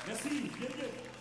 Merci, jërëjëf.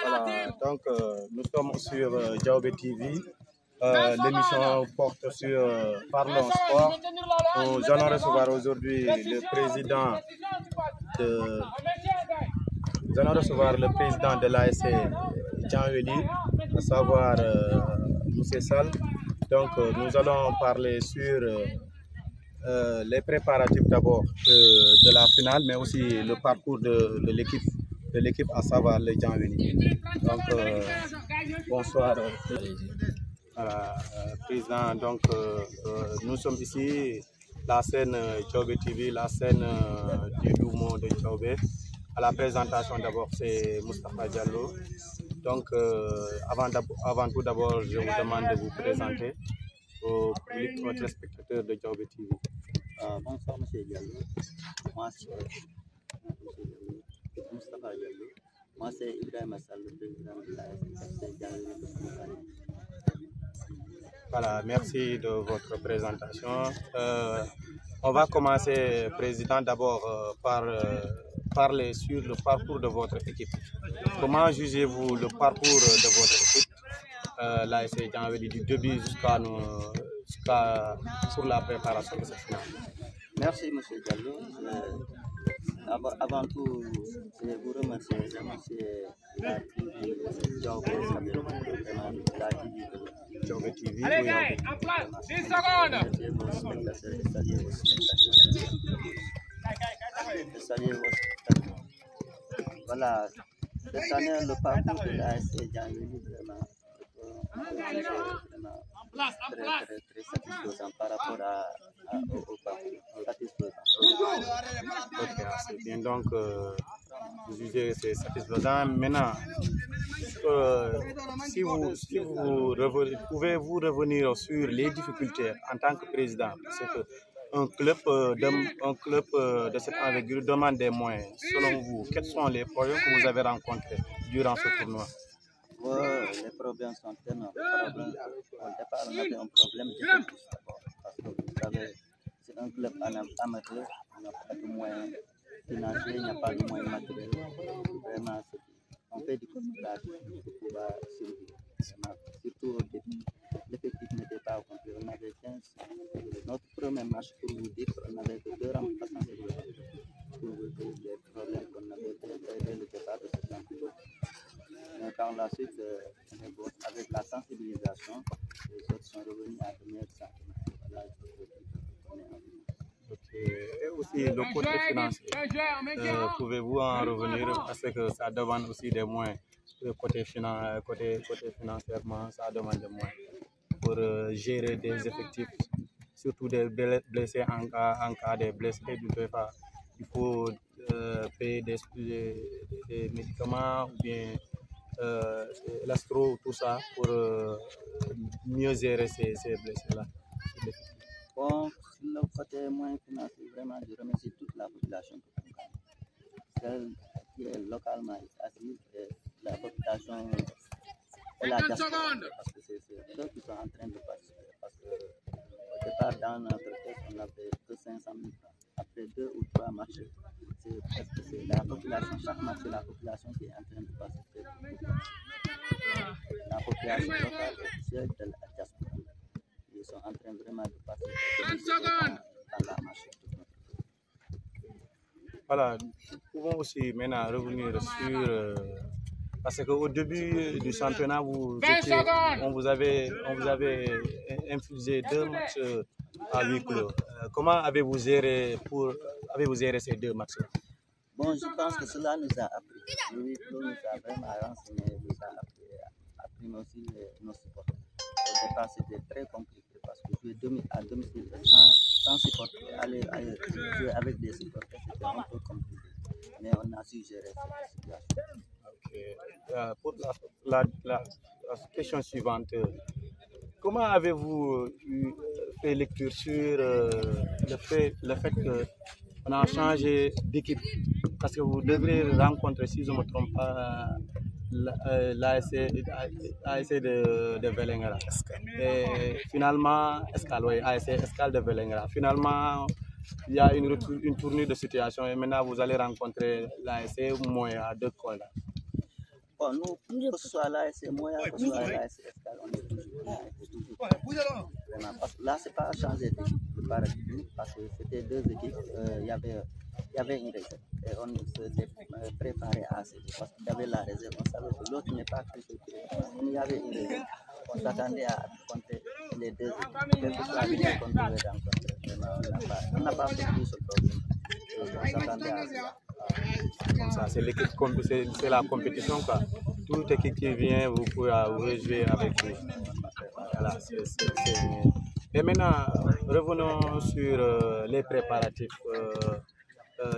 Voilà, donc nous sommes sur Diaobé TV. L'émission porte sur Parlons Sport. Nous allons recevoir aujourd'hui le président de l'ASC Djanveli, à savoir M. Sall. Donc nous allons parler sur les préparatifs d'abord de la finale, mais aussi le parcours de l'équipe, à savoir les Djanveli. Donc bonsoir président. Donc nous sommes ici, la scène Diaobé TV, la scène du Doumo de Diaobé. À la présentation d'abord c'est Moustapha Diallo. Donc avant tout d'abord je vous demande de vous présenter aux téléspectateurs de Diaobé TV. Bonsoir M. Diallo, moi c'est Moustapha Diallo, moi c'est Ibrahim Sall, le président de l'ASC Djanveli. Voilà, merci de votre présentation. On va commencer, président, d'abord par parler sur le parcours de votre équipe. Comment jugez-vous le parcours de votre équipe, l'ASC Djanveli, du début jusqu'à sur la préparation de cette finale? Merci M. Diallo. Avant tout, je vous remercie la TV Diaobé TV. En place, 10 secondes. Voilà, cette année, le parcours de l'ASC Djanveli très satisfaisant par rapport au parcours. Ok, c'est bien. Donc, vous jugez c'est satisfaisant. Maintenant, pouvez-vous revenir sur les difficultés en tant que président? Parce que un club de cette envergure demande des moyens. Selon vous, quels sont les problèmes que vous avez rencontrés durant ce tournoi? Les problèmes sont énormes. Au départ, on avait un problème d'effectifs d'abord. Parce que vous savez, c'est un club amateur, on n'a pas de moyens financiers, il n'y a pas de moyens matériels. Vraiment, on fait du courage pour pouvoir survivre. Surtout au début, l'effectif n'était pas au complet. On avait 15. Notre premier match, pour vous dire, on avait que 2 remplaçants pour vous dire les problèmes qu'on avait dès le départ de ce championnat. Mais par la suite, avec la sensibilisation, les autres sont revenus à de meilleurs sentiments. Voilà, et aussi le côté financier, pouvez-vous en revenir parce que ça demande aussi des moyens. Côté financièrement, ça demande des moyens pour gérer des effectifs. surtout des blessés en cas de blessés. Il faut payer des médicaments ou bien l'astro, tout ça, pour mieux gérer ces blessés-là. Bon, sur le côté moins financier, vraiment, je remercie toute la population, celle qui est localement assise, et la population et la diaspora, parce que c'est eux qui sont en train de participer. Parce qu'au départ, dans notre tête, on n'avait que 500 000 francs. Après 2 ou 3 marchés, c'est la population, chaque match, c'est la population qui est en train de participer. La population locale officielle de la diaspora. Ils sont en train vraiment de participer dans la marche. Voilà, nous pouvons aussi maintenant revenir sur parce qu'au début du championnat, on vous avait infligé 2 matchs à huis clos. Comment avez-vous géré ces 2 matchs-là? Bon, je pense que cela nous a appris. Le huis clos nous a vraiment renseigné, nous a appris aussi nos supporters. Au départ, c'était très compliqué parce que jouer à domicile sans supporter, aller jouer avec des supporters, c'était un peu compliqué. Mais on a su gérer cette situation. Okay. Pour la question suivante, comment avez-vous fait lecture sur le fait qu'on a changé d'équipe? Parce que vous devrez rencontrer, si je ne me trompe pas, l'ASC de Vélingara. Et finalement, ASC Escale de Vélingara. Finalement, il y a une tournure de situation et maintenant vous allez rencontrer l'ASC Moya de Kolda. Bon, nous, que ce soit l'ASC Moya, que ce soit l'ASC Escale, on est toujours vraiment. Parce que là, ce n'est pas changer de paradigme, parce que c'était 2 équipes, il y avait une réserve. Et on s'était préparé à ça. Parce qu'il y avait la réserve, on savait que l'autre n'est pas très structuré. Il y avait une réserve. On s'attendait à compter les 2 équipes. Quel que soit l'équipe qu'on devait rencontrer. On n'a pas fait tout ce problème. On s'attendait à ça. Comme ça, c'est la compétition, quoi. Toute équipe qui vient, vous pouvez jouer avec lui. Voilà, et maintenant, revenons sur les préparatifs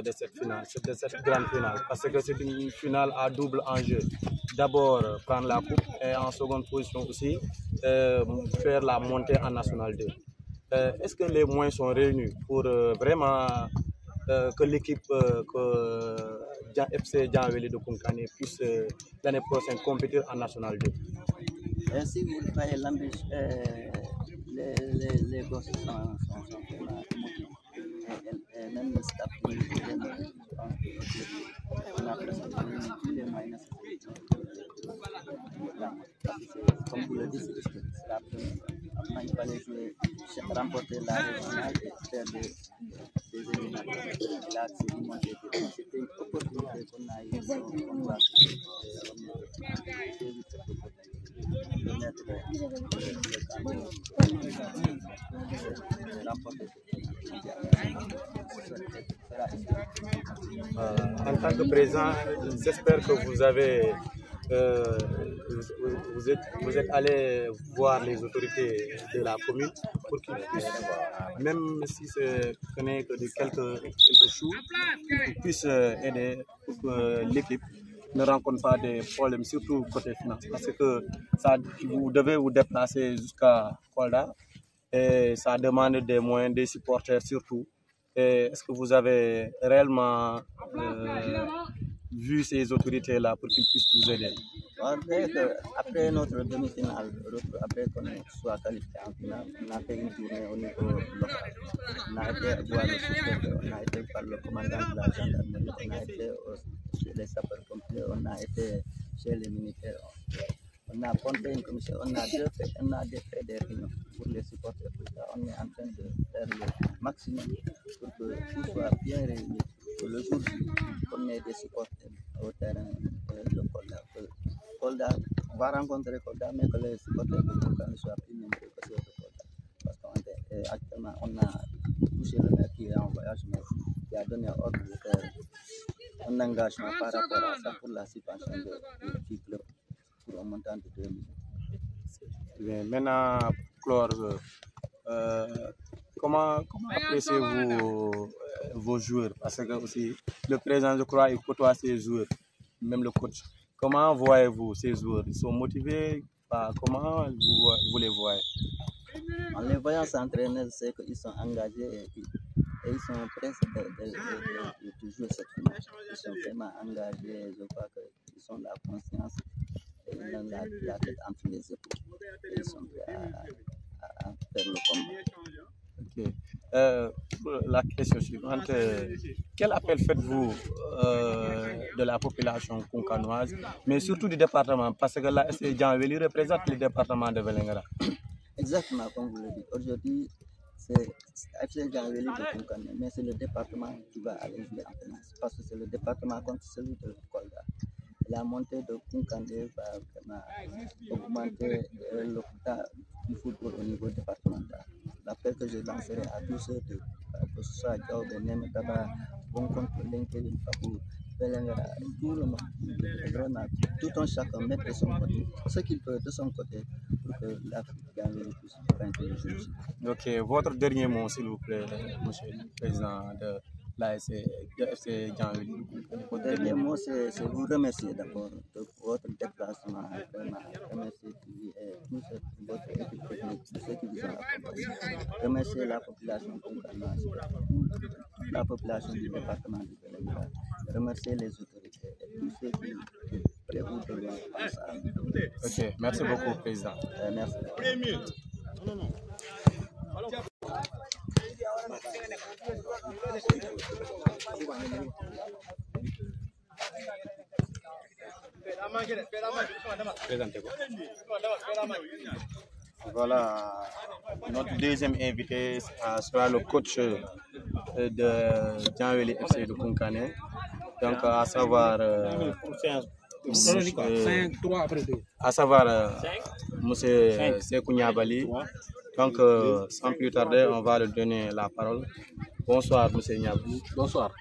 de cette grande finale, parce que c'est une finale à double enjeu. D'abord, prendre la coupe et en seconde position aussi, faire la montée en National 2. Est-ce que les moyens sont réunis pour vraiment que l'équipe FC Djanveli de Koungkane puisse l'année prochaine compétir en National 2? Et si vous voyez l'ambition, les gosses sont vraiment motivés. Et même le staff, on a presque tous les moyens nécessaires. Comme vous le dites, c'est la première fois. Après, il fallait jouer, remporter la régionale et faire des éliminatoires. Là, c'est une montée. C'était une opportunité qu'on a eue. On doit en tant que président, j'espère que vous êtes allé voir les autorités de la commune pour qu'ils puissent, même si ce n'est que de quelques sous, qu'ils puissent aider pour que l'équipe ne rencontre pas des problèmes, surtout côté finance, parce que vous devez vous déplacer jusqu'à Kolda et ça demande des moyens, des supporters surtout. Est-ce que vous avez réellement vu ces autorités-là pour qu'ils puissent vous aider? Après notre demi-finale, après qu'on soit qualifié en finale, on a fait une tournée au niveau local. On a été voir le sous-préfet, on a été par le commandant de la gendarmerie, on a été chez les sapeurs-pompiers, on a été chez les militaires. On a monté une commission, on a fait des réunions pour les supporters. On est en train de faire le maximum pour que tout soit bien réuni. Pour le jour qu'on ait des supporters au terrain de Kolda. Kolda va rencontrer Kolda, mais que les supporters de Kolda ne soient plus nombreux que ceux de Kolda. Parce qu'actuellement, on a touché le maire qui est en voyage, mais qui a donné ordre de faire un engagement par rapport à ça pour la subvention du club pour un montant de 2 millions. Maintenant, Clore, comment appréciez-vous vos joueurs? Parce que aussi, le président, je crois, il côtoie ses joueurs, même le coach. Comment voyez-vous ces joueurs? Ils sont motivés? Comment vous les voyez? En les voyant s'entraîner, je sais qu'ils sont engagés et ils sont prêts de jouer cette finale. Ils sont vraiment engagés, je crois qu'ils ont la conscience et ils ont la tête entre les épaules. Ils sont prêts à faire le combat. Ok. La question suivante, quel appel faites-vous de la population konkanoise, mais surtout du département, parce que là, Djanveli représente le département de Vélingara. Exactement, comme vous le dites. Aujourd'hui, c'est FC Djanveli de Konkane, mais c'est le département qui va aller jouer en finale, parce que c'est le département contre celui de Kolda. La montée de Konkane va vraiment augmenter le quota du football au niveau départemental. L'appel que je lancerai à tous ceux que ce soit Djaoube, Nemetaba, Bon contre Lenkelin, Fabou, Belengara, tout le monde, vraiment, tout un chacun mettre de son côté, ce qu'il peut de son côté pour que l'Afrique gagne le plus vaincre le jeu. Ok, votre dernier mot, s'il vous plaît, monsieur le président de l'ASC, de FC Djanveli. Mon dernier mot, c'est vous remercier d'abord de votre déplacement, vraiment, remercier votre équipe technique, de ceux qui vous ont accompagné. Remercier la population konkanoise, la population du département de Vélingara, remercier les autorités et tous ceux qui près ou de loin pensent à nous. Ok, merci beaucoup, président. Merci. Voilà, notre deuxième invité sera le coach de Djanveli FC de Konkane. Donc, à savoir, monsieur Sekou Niabali. Donc, sans plus tarder, on va lui donner la parole. Bonsoir, monsieur Niabali. Bonsoir.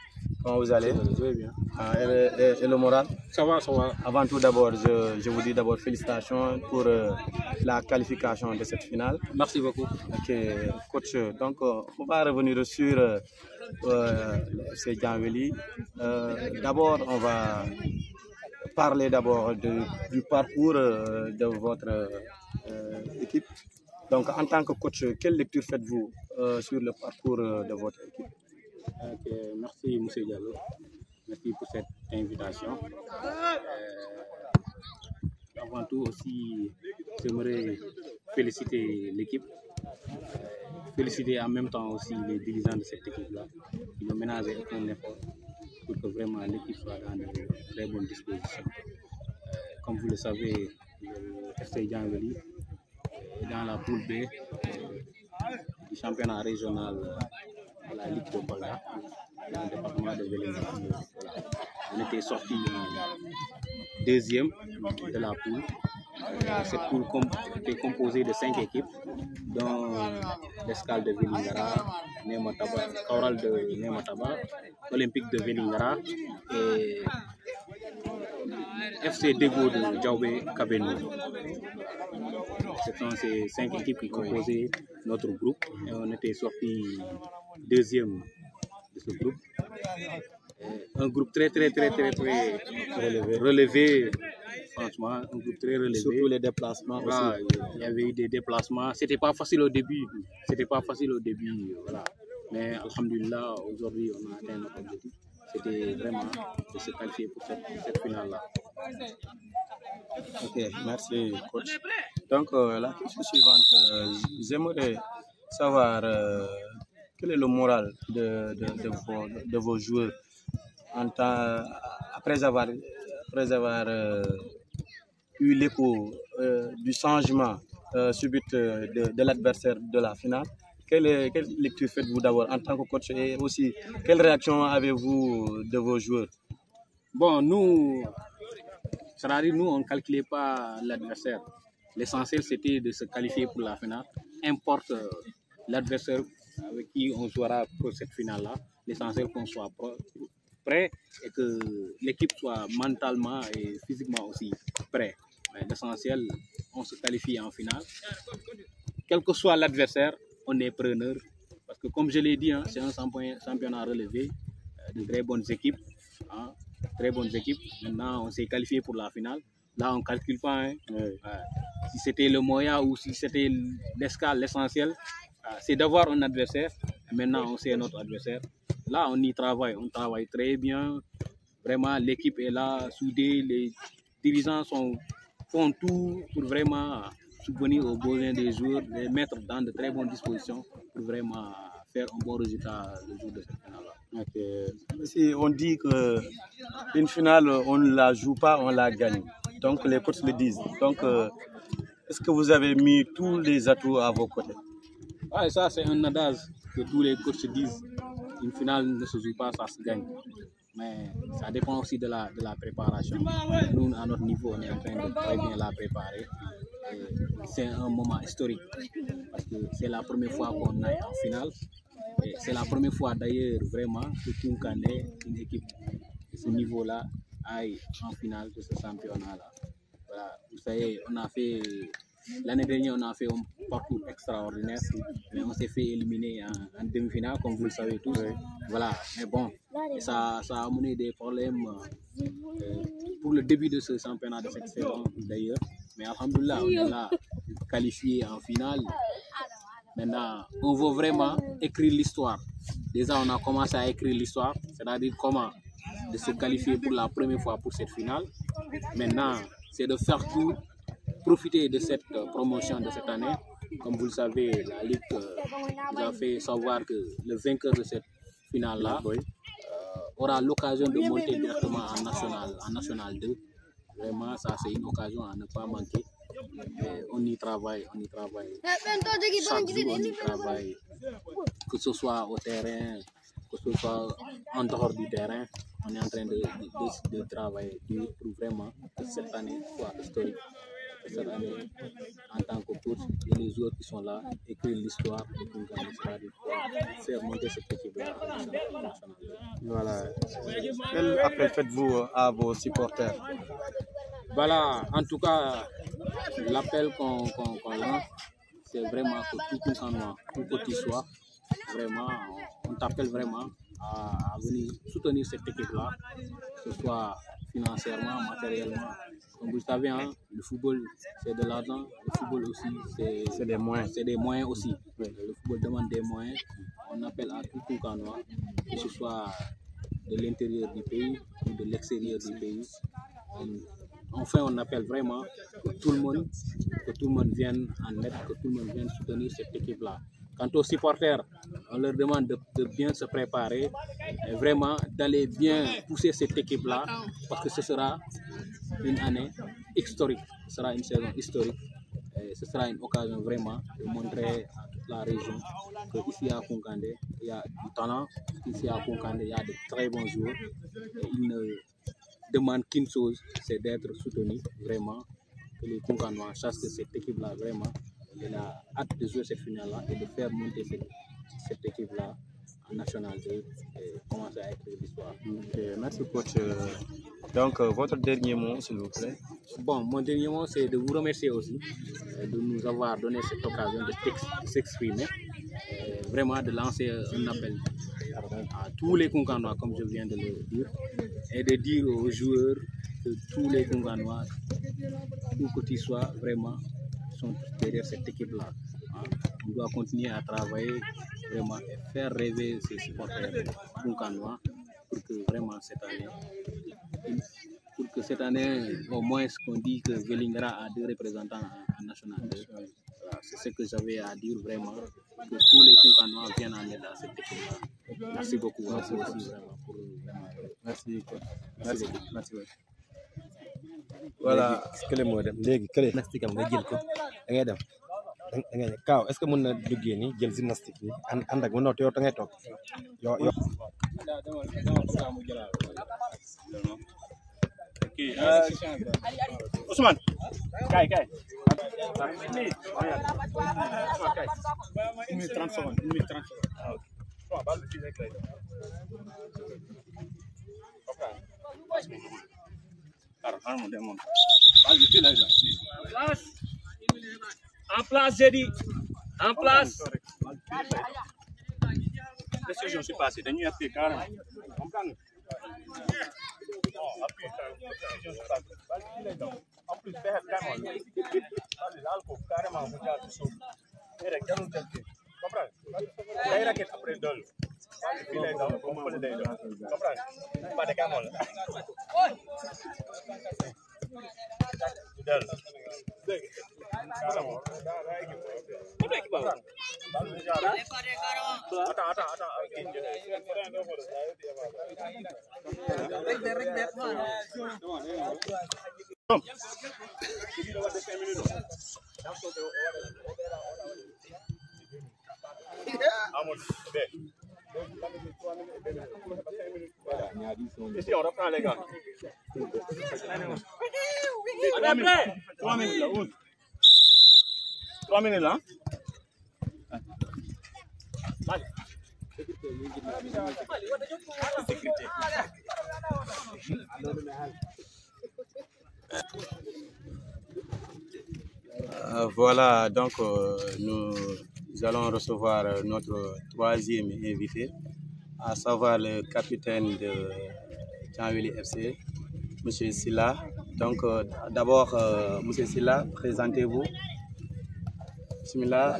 Comment vous allez? Je vais bien. Et le moral? Ça va, ça va. Avant tout, d'abord, je vous dis d'abord félicitations pour la qualification de cette finale. Merci beaucoup. Ok, coach. Donc, on va revenir sur FC Djanveli. D'abord, on va parler du parcours de votre équipe. Donc, en tant que coach, quelle lecture faites-vous sur le parcours de votre équipe? Ok, merci M. Diallo. Merci pour cette invitation. Avant tout aussi, j'aimerais féliciter l'équipe. Féliciter en même temps aussi les dirigeants de cette équipe-là qui ont ménagé un effort pour que vraiment l'équipe soit dans de très bonnes dispositions. Comme vous le savez, le FC Djanveli est dans la poule B du championnat régional de la Ligue de Kolda, dans le département de Vélingara. On était sorti deuxième de la poule. Cette poule était composée de 5 équipes, dont l'Escale de Vélingara, Choral de Nemataba, Olympique de Vélingara et FC Dego de Djaoube Kabeno. Ce sont ces 5 équipes qui composaient notre groupe et on était sorti deuxième de ce groupe. Un groupe très relevé, franchement, un groupe très relevé. Surtout les déplacements voilà, aussi. Il y avait eu des déplacements, c'était pas facile au début, voilà. Mais alhamdulillah, aujourd'hui on a atteint notre objectif. C'était vraiment de se qualifier pour cette finale-là. Ok, merci coach. Donc la question suivante, j'aimerais savoir quel est le moral de vos joueurs après avoir eu l'écho du changement subit de l'adversaire de la finale. Quelle lecture faites-vous d'abord en tant que coach et aussi quelle réaction avez-vous de vos joueurs? Bon, nous, on ne calculait pas l'adversaire. L'essentiel, c'était de se qualifier pour la finale. Importe l'adversaire avec qui on jouera pour cette finale-là. L'essentiel, qu'on soit prêt et que l'équipe soit mentalement et physiquement aussi prêt. L'essentiel, on se qualifie en finale. Quel que soit l'adversaire, on est preneur Parce que comme je l'ai dit, hein, c'est un championnat relevé, de très bonnes équipes. Hein, très bonnes équipes. Maintenant, on s'est qualifié pour la finale. Là, on ne calcule pas. Hein. Si c'était le moyen ou si c'était l'escale, l'essentiel, c'est d'avoir un adversaire. Maintenant, on sait notre adversaire. Là, on y travaille. On travaille très bien. Vraiment, l'équipe est là, soudée. Les dirigeants font tout pour vraiment subvenir aux besoins des joueurs, les mettre dans de très bonnes dispositions pour vraiment faire un bon résultat le jour de cette finale-là. Si on dit qu'une finale, on ne la joue pas, on la gagne. Donc les coachs le disent. Donc, est-ce que vous avez mis tous les atouts à vos côtés? Ah, ça, c'est un adage que tous les coachs disent. Une finale ne se joue pas, ça se gagne. Mais ça dépend aussi de la préparation. Nous, à notre niveau, on est en train de très bien la préparer. C'est un moment historique parce que c'est la première fois qu'on est en finale. C'est la première fois d'ailleurs vraiment que Kounkané, une équipe de ce niveau-là, aille en finale de ce championnat-là. Voilà. Vous savez, l'année dernière, on a fait un parcours extraordinaire, mais on s'est fait éliminer en demi-finale, comme vous le savez tous. Oui. Voilà. Mais bon, ça a amené des problèmes pour le début de ce championnat de cette saison d'ailleurs. Mais alhamdoulilah, on est là, qualifié en finale. Maintenant, on veut vraiment écrire l'histoire. Déjà, on a commencé à écrire l'histoire, c'est-à-dire comment de se qualifier pour la première fois pour cette finale. Maintenant, c'est de faire tout, profiter de cette promotion de cette année. Comme vous le savez, la Ligue nous a fait savoir que le vainqueur de cette finale-là aura l'occasion de monter directement en National 2. Vraiment, ça c'est une occasion à ne pas manquer. Et on y travaille. Chaque jour, on y travaille. Que ce soit au terrain, que ce soit en dehors du terrain, on est en train de travailler pour vraiment que cette année soit historique. Que cette année, en tant que coach, et les joueurs qui sont là, écrire l'histoire de Kounkané, c'est-à-dire faire monter cette équipe-là en national. Voilà. Quel appel faites-vous à vos supporters? Voilà, en tout cas, l'appel qu'on lance, c'est vraiment que tout Kounkané, tout petit soit, vraiment, on t'appelle vraiment à venir soutenir cette équipe-là, que ce soit financièrement, matériellement. Comme vous le savez, hein, le football, c'est de l'argent, le football aussi, c'est des moyens. C'est des moyens aussi. Oui. Le football demande des moyens. On appelle à tout Kounkané, que ce soit de l'intérieur du pays ou de l'extérieur du pays. Enfin, on appelle vraiment que tout le monde vienne en aide, que tout le monde vienne soutenir cette équipe-là. Quant aux supporters, on leur demande de bien se préparer et vraiment d'aller bien pousser cette équipe-là parce que ce sera une année historique, ce sera une saison historique et ce sera une occasion vraiment de montrer à toute la région qu'ici à Kounkané, il y a du talent, ici à Kounkané, il y a de très bons joueurs et ils ne demandent qu'une chose, c'est d'être soutenus vraiment, que les Kounkanéens sachent que cette équipe-là vraiment, elle a hâte de jouer cette finale-là et de faire monter cette équipe-là en National 2 et commencer à écrire l'histoire. Okay, merci coach. Donc, votre dernier mot, s'il vous plaît. Bon, mon dernier mot, c'est de vous remercier aussi de nous avoir donné cette occasion de s'exprimer, vraiment de lancer un appel à tous les Kounkanéens, comme je viens de le dire, et de dire aux joueurs que tous les Kounkanéens, où que tu sois, vraiment, sont derrière cette équipe-là. Hein. On doit continuer à travailler vraiment et faire rêver ces supporters Kounkanéens pour que vraiment cette année, au moins qu'on dit que Vélingara a 2 représentants en National 2. Voilà, c'est ce que j'avais à dire vraiment, que tous les Kounkanéens viennent en aide à cette équipe-là. Merci beaucoup. Merci aussi vraiment pour merci. Merci. Merci. Voilà. Gymnastique am nga jël ko da ngay dem da ngay kaaw est-ce que mën na duggee ni jël gymnastique bi ànd ak mënoo yow da ngay toog yow Ousmane kay 1 minute 30 secondes 1 minute 30 secondes. En place, j'ai dit. En place. décision si passée dañuy appuyer carrément comprendre non appuyer décision si passée en plus faire carrément laal ko carrément mu jaar ci suuf et rek jarul dem comprendre day raquette après dol fii lay daw ba mu fële day daw comprendre pas de carrément la del Ici, on reprend les gars. 3 minutes là, 3 minutes là. Voilà, donc nous allons recevoir notre troisième invité, à savoir le capitaine de Tianwili FC, M. Silla. Donc d'abord, M. Silla, présentez-vous. Bismillah.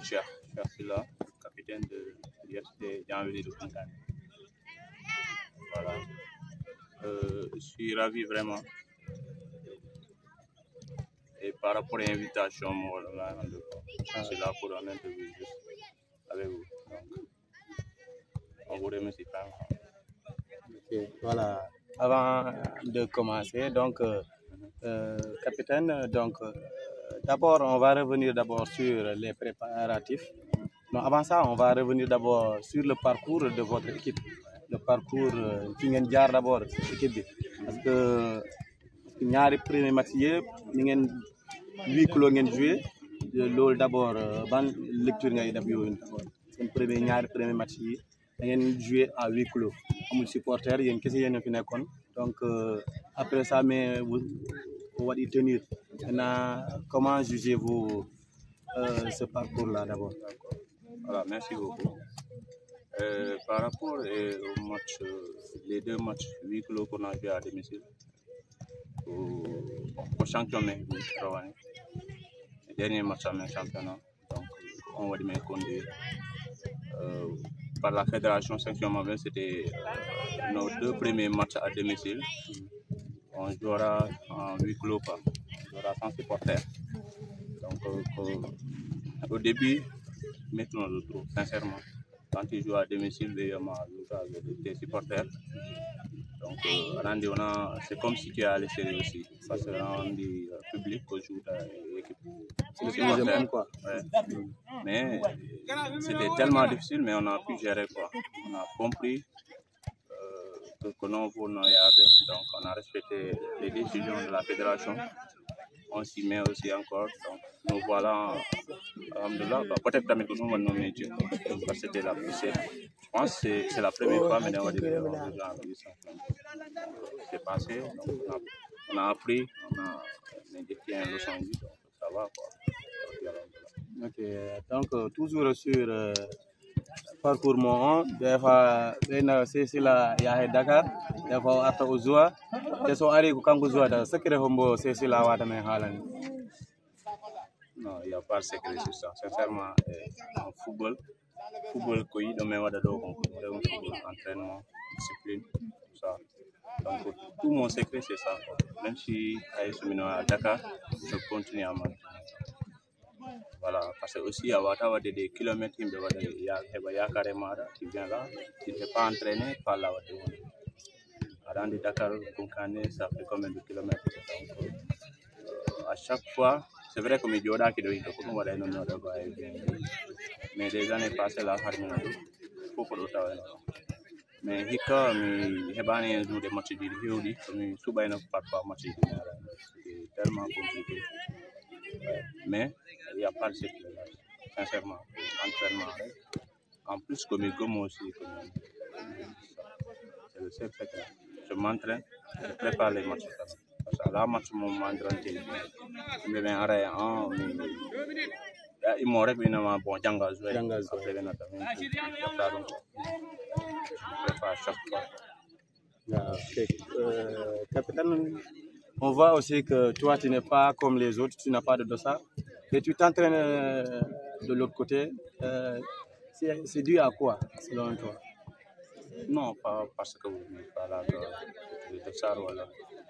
Cheikh Silla, capitaine de l'UFC Tianwili de Koungheul. Voilà. Je suis ravi vraiment. Et par rapport à l'invitation, je suis là pour un interview avec vous. Donc, on vous remercie pas. Okay, voilà. Avant de commencer, donc, capitaine, donc, d'abord, on va revenir d'abord sur les préparatifs. Non, avant ça, on va revenir d'abord sur le parcours de votre équipe. Le parcours qui ngeen jaar d'abord équipe bi parce que ñaari premier match yëpp ni ngeen 8 kilos ngeen joué loolu d'abord ban lecture ngay def yooyu d'abord seen ñaari premier match yi da ngeen joué à 8 kilos amul supporter yéen kese yéen a fi nekkoon donc après ça mais vous va y tenir maintenant comment jugez-vous ce parcours là d'abord? Voilà, merci beaucoup. Par rapport au match, les deux matchs 8 kilos qu'on a joué à domicile au championnat, le dernier match à même championnat, donc on va dire conduire par la fédération section Mabel, c'était nos deux premiers matchs à domicile. On jouera en 8 kilos, on jouera sans supporter. Donc au début, maintenant je trouve sincèrement. Quand tu joues à domicile, il y a des supporters. Donc, c'est comme si tu es à l'extérieur aussi. Parce que rendu public au jour de l'équipe. C'est le deuxième quoi. Ouais. Mais c'était tellement difficile, mais on a pu gérer quoi. On a compris que non, pour nous, donc on a respecté les décisions de la fédération. On s'y met aussi encore. Donc, nous voilà, peut-être que nous allons nommer Dieu. Parce que c'était la poussée. Je pense que c'est la première fois, mais on va dire c'est passé. Donc, on a appris, on a défié un leçon, donc ça va quoi. Ok, donc toujours sur parcours mon des fois c'est là il y a Dakar des fois à Ozoa des fois ari ko kanko Ozoa da secret hombo c'est là wa mais halani. Non, il n'y a pas de secret sur ça. Sincèrement, en football quoi, il doit avoir entraînement, discipline, tout ça. Donc tout mon secret c'est ça. Même si je suis à Dakar, je continue à m'entraîner. Voilà, parce que aussi, il y a des kilomètres, il y a carrément qui vient là, tu ne t'es pas entraîné par là. À Dakar, ça fait combien de kilomètres? Donc, à chaque fois, c'est vrai que mes jodas qui doivent mais des années passées là, il faut que mais il y a des matchs de parfois c'est tellement compliqué. Mais il n'y a pas de secret, sincèrement, entraînement. En plus, comme il gomme aussi, c'est le seul secret. Je m'entraîne, je prépare les matchs. Parce que là, match, je m'entraîne. Je vais arrêter il m'aurait bien bon Django joué. Django joué. Après, bien entendu, je prépare chaque fois. Ok. Capitaine, on voit aussi que toi, tu n'es pas comme les autres, tu n'as pas de dossard. Et tu t'entraînes de l'autre côté. C'est dû à quoi, selon toi? Non, pas parce que vous n'êtes pas là, le dossard, voilà.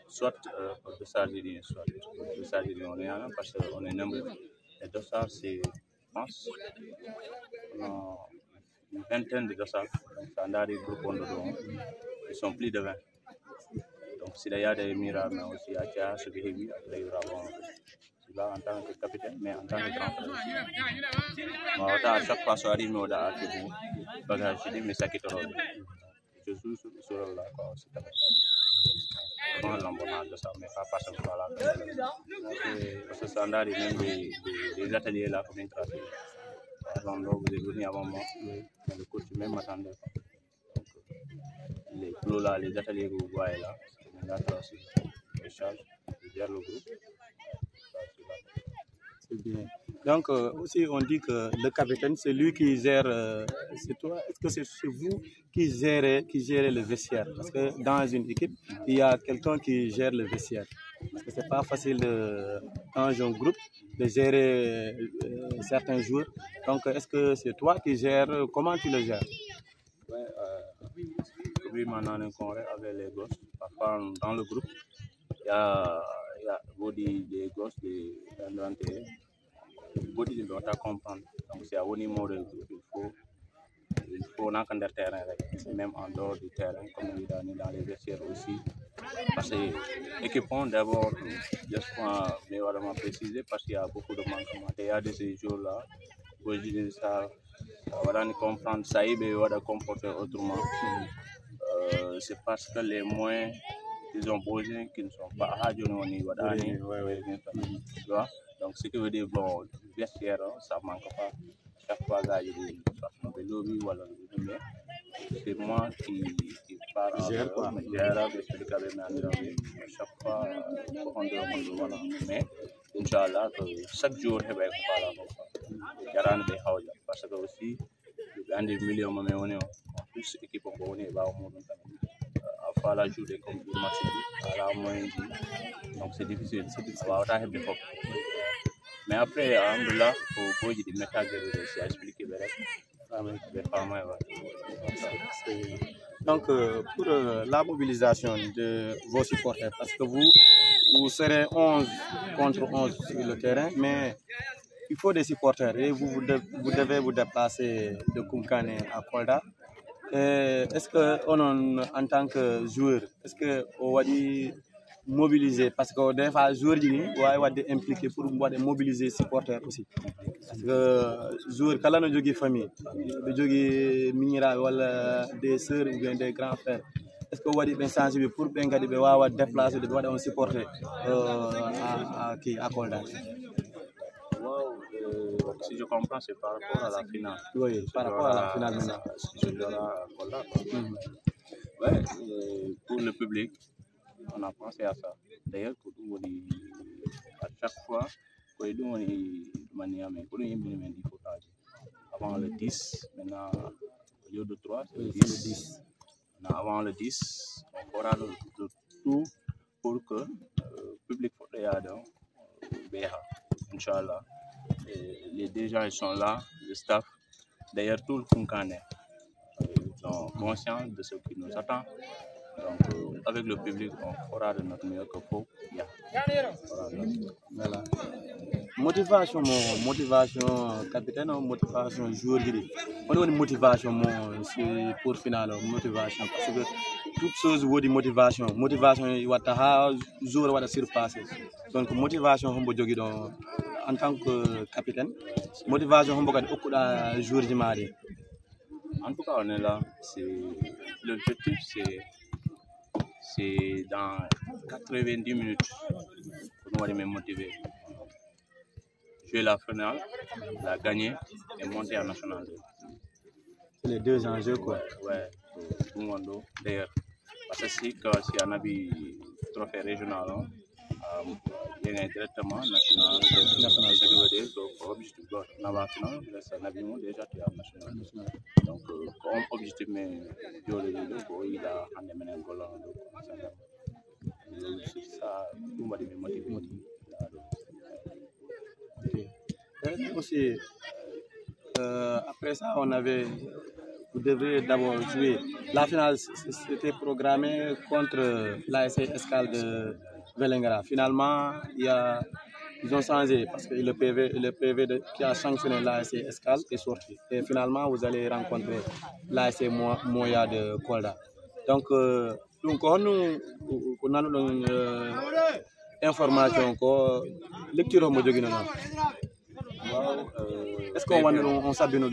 Soit le dossard dirigé, soit le dossard dirigé, on est là parce qu'on est nombreux. Les dossards, c'est, je pense, une vingtaine de dossards. Donc, ça a des groupes en dedans. Ils sont plus de 20. Donc, s'il y a des miracles, mais aussi, il y a ce qui est vu, après, il y aura là en tant que capitaine, mais en tant que grand frère. À chaque fois, je arrive au Dakar, je dis, mais ça qui te rôle. Je joue sur le là, quoi, c'est pas l'embonage de ça, mais pas parce que voilà. Parce que ça a même des ateliers là, comme une trace. Par exemple, vous êtes venu avant moi, mais le coach même m'attendait. Les plots là, les ateliers que vous voyez là, c'est une trace. Les charges, je gère le groupe. C'est bien. Donc, aussi, on dit que le capitaine, c'est lui qui gère. C'est toi, est-ce que c'est vous qui gérez le vestiaire? Parce que dans une équipe, il y a quelqu'un qui gère le vestiaire. Parce que c'est pas facile dans un groupe de gérer certains joueurs. Donc, est-ce que c'est toi qui gères? Comment tu le gères? Oui, maintenant, on est avec les gosses. Parfois, dans le groupe, il y a des gosses, des inventés. Beaucoup de gens comprendre. Donc, c'est au niveau du groupe. Il faut n'entendre le terrain, même en dehors du terrain, comme il a dans les vestiaires aussi. Parce que l'équipement, d'abord, je vais préciser, parce qu'il y a beaucoup de manquements. Il y a de ces jours-là, où je dis ça, on va comprendre, ça y est, on va comporter autrement. C'est parce que les moyens qu'ils ont besoin, qui ne sont pas à au niveau de la donc, ce qui veut dire, bon, vestiaire, ça ne manque pas. Chaque fois, il y a des lobbies, voilà, c'est moi qui parle, chaque fois, voilà. Mais, Inch'Allah, chaque jour, il y a des parce que aussi, il y a des millions de millions, plus équipe on est là au monde. À la journée comme le match, à la moyenne, donc c'est difficile. Mais après, alhamdoulilah, pour dire des méthodes, c'est expliqué. Donc, pour la mobilisation de vos supporters, parce que vous serez 11 contre 11 sur le terrain, mais il faut des supporters et vous devez vous déplacer de Koungkane à Kolda. Est-ce que en tant que joueur, est-ce que on va dire mobiliser parce que des fois joueur yi ni va impliquer pour mobiliser supporters aussi parce que joueur kala na jogi famille de jogi minira wala des sœurs ou bien des grands frères est-ce que wadi ben sensible pour ben gadi be wawa déplacer de wada on supporter à Kolda? Si je comprends, c'est par rapport à la finale. Oui, par rapport à la finale maintenant. Ouais, pour le public, on a pensé à ça. D'ailleurs, à chaque fois, avant le 10, maintenant, au lieu de 3, c'est le 10. Avant le 10, on fera le tout pour que le public soit Inch'Allah. Les deux gens ils sont là, le staff, d'ailleurs tout le Koungkane, ils sont conscients de ce qui nous attend. Donc avec le public, on fera de notre mieux que faut. Voilà. Motivation capitaine, motivation joueur. On a une motivation pour finale, motivation parce que toute chose vaut de motivation. Motivation, il y a joueur qui va surpasser. Donc motivation, en tant que capitaine, motivation, on va beaucoup joueur de Mali. En tout cas, on est là. L'objectif, c'est dans 90 minutes pour nous motiver. Jouer la finale, la gagner et monter en national. C'est les deux enjeux, quoi. Ouais, tout le monde. D'ailleurs, parce que si on a des trophées régionaux, il y a directement national, ko objectif goto nawa final resta nabi mo déjà tu as national donc comme objectif mais jole do ko ila hande menen golon do c'est ça tout m'a motivé aussi après ça vous devez d'abord jouer la finale. C'était programmé contre l'ASC Escale de Vélingara. Finalement ils ont changé parce que le PV qui a sanctionné l'ASC Escale est sorti. Et finalement, vous allez rencontrer l'ASC Moya de Kolda. Donc, nous avons une information, lecture de est-ce qu'on s'abonne au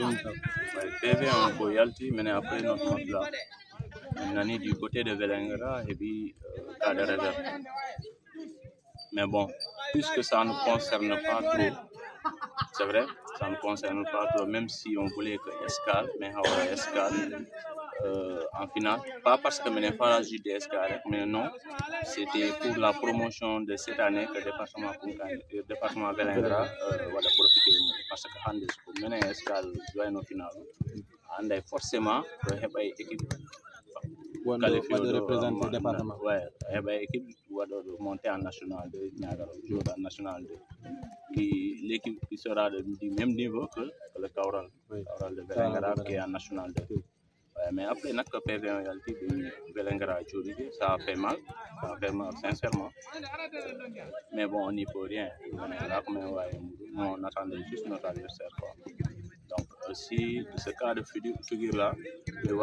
PV en royalty, mais après notre compte là, on est du côté de Vélingara et puis cas de réserve. Mais bon, puisque ça ne nous concerne pas trop, c'est vrai, ça ne nous concerne pas trop, même si on voulait que Escale, mais Escale en finale, pas parce que je n'ai pas la de Escale, mais non, c'était pour la promotion de cette année que le département Vélingara va profiter. Parce que Handes, pour mener Escale, doit être en finale. Forcément, il y a une équipe qualifiée de représenter le département. Oui, il y a une équipe qui doit monter en national 2, national 2. L'équipe qui sera du même niveau que le Kaural de Vélingara qui est en national 2. Ouais, mais après, notre PV en réalité de Vélingara et ça fait mal, sincèrement. Mais bon, on n'y peut rien. On attendait juste notre adversaire. Donc, aussi, de ce cas de figure-là, je vais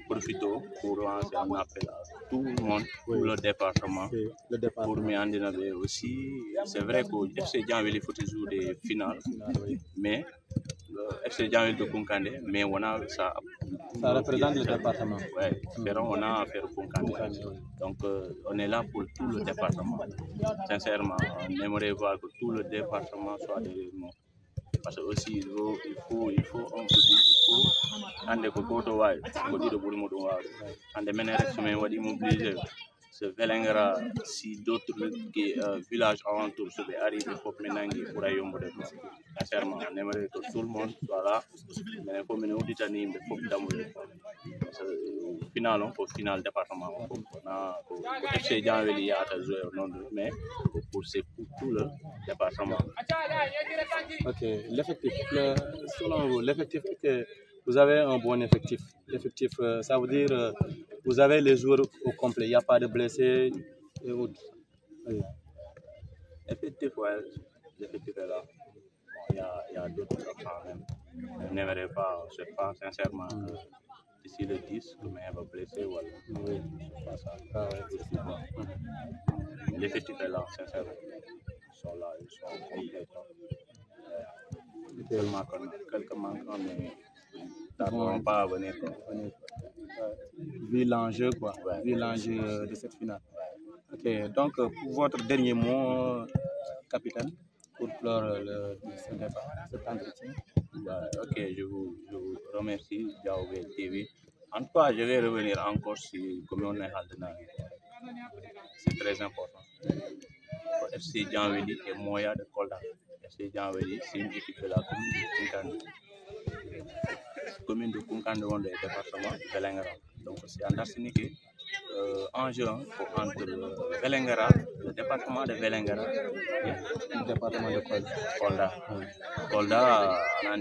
profiter pour lancer un appel à tout le monde, tout le département, pour me demander aussi. C'est vrai que FC Djanville faut toujours des finales, mais FC Djanville de Kunkande, mais on a ça représente le département. Oui, on a affaire au Kunkande. Donc, on est là pour tout le département. Sincèrement, on aimerait voir que tout le département soit derrière nous. Parce que aussi il faut ande ko goto wawi ko dido buri modum wawi ande menen rek somen wadi mobiliser ce Vélingara si d'autres villages alentours se be arriver pour menangi pour ayomode ko sincèrement on aimerait que tout le monde soit là mais ko men auditani be fop damude parce que final on ko final département on na ko FC Djanville yata jouer non mais pour tout le département. Ok, l'effectif, selon vous, l'effectif, vous avez un bon effectif. L'effectif, ça veut dire vous avez les joueurs au complet, il n'y a pas de blessés et autres. Oui. L'effectif, ouais, l'effectif est là. Bon, il y a d'autres absents même. Je n'aimerais pas, je ne sais pas sincèrement d'ici le 10, que je vais blesser ou alors. Oui, c'est pas ça. Ah, ouais, l'effectif est là, sincèrement. Ils sont là, ils sont complets. Seulement quelques manquants, mais ils ne pas à venir. Vu l'enjeu, quoi. Ouais. Vu l'enjeu de cette finale. Ok, donc pour votre dernier mot, capitaine, pour clore cet entretien. Ok, je vous remercie, Diaobé TV. En tout cas, je vais revenir encore sur comment on est Haldenari. C'est très important. FC Djanville et Moya de Kolda. FC Djanville, c'est une équipe de la commune de Kunkande. La commune de Kunkande, on est le département de Vélingara. Donc, c'est un arsenique enjeu entre Vélingara, le département de Vélingara et le département de Kolda. Kolda, on a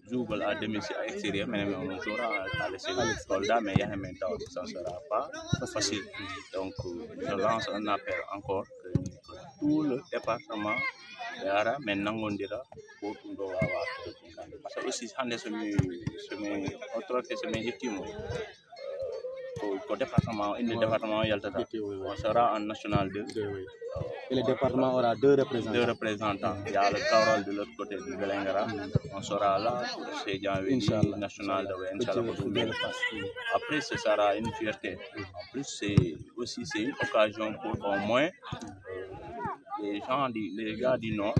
joué à domicile à l'extérieur, mais on jouera à l'extérieur. Kolda, mais il y a maintenant, ça ne sera pas facile. Donc, je lance un appel encore que tout le département Yara, maintenant on dira pour tout le monde. Parce que aussi, au département, le département Yaltata, on sera en national 2. Et le département aura deux représentants. Il y a le Kaural de l'autre côté du Vélingara. On sera là, c'est Djanville national de Après, ce sera une fierté. En plus, c'est une occasion pour au moins les gars du Nord,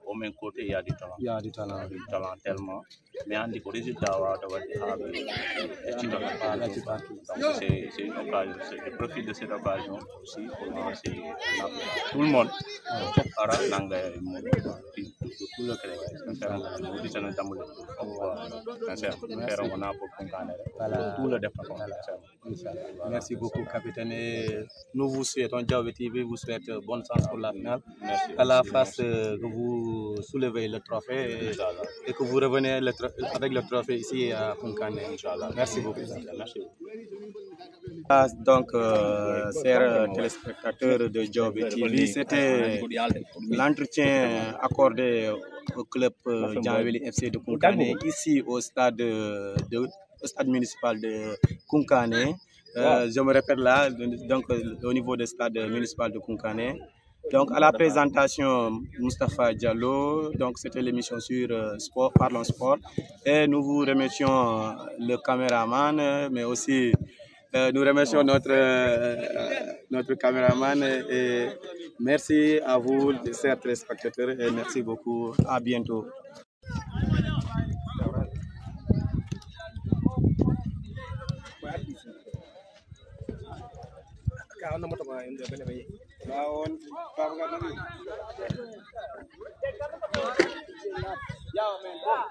au même côté il y a du talent. Il y a du talent. Du talent tellement. Mais on dit que le résultat va donc c'est une occasion, je profite de cette occasion aussi pour lancer tout le monde. Tout le Merci beaucoup, capitaine. Et nous vous souhaitons, Diaobé TV vous souhaite bonne chance pour la finale. Merci. À la face que vous soulevez le trophée et que vous revenez avec le trophée ici à Koungkané. Merci beaucoup. Merci. Donc, chers téléspectateurs de Diaobé TV, c'était l'entretien accordé au club Djanveli FC de Koungkané, ici au stade municipal de Koungkané. Je me répète là, donc au niveau du stade municipal de Koungkané. Donc à la présentation, Moustapha Diallo, donc c'était l'émission sur sport, Parlons Sport. Et nous vous remercions le caméraman, mais aussi nous remercions notre caméraman et merci à vous, chers téléspectateurs, et merci beaucoup. À bientôt. Yeah, man.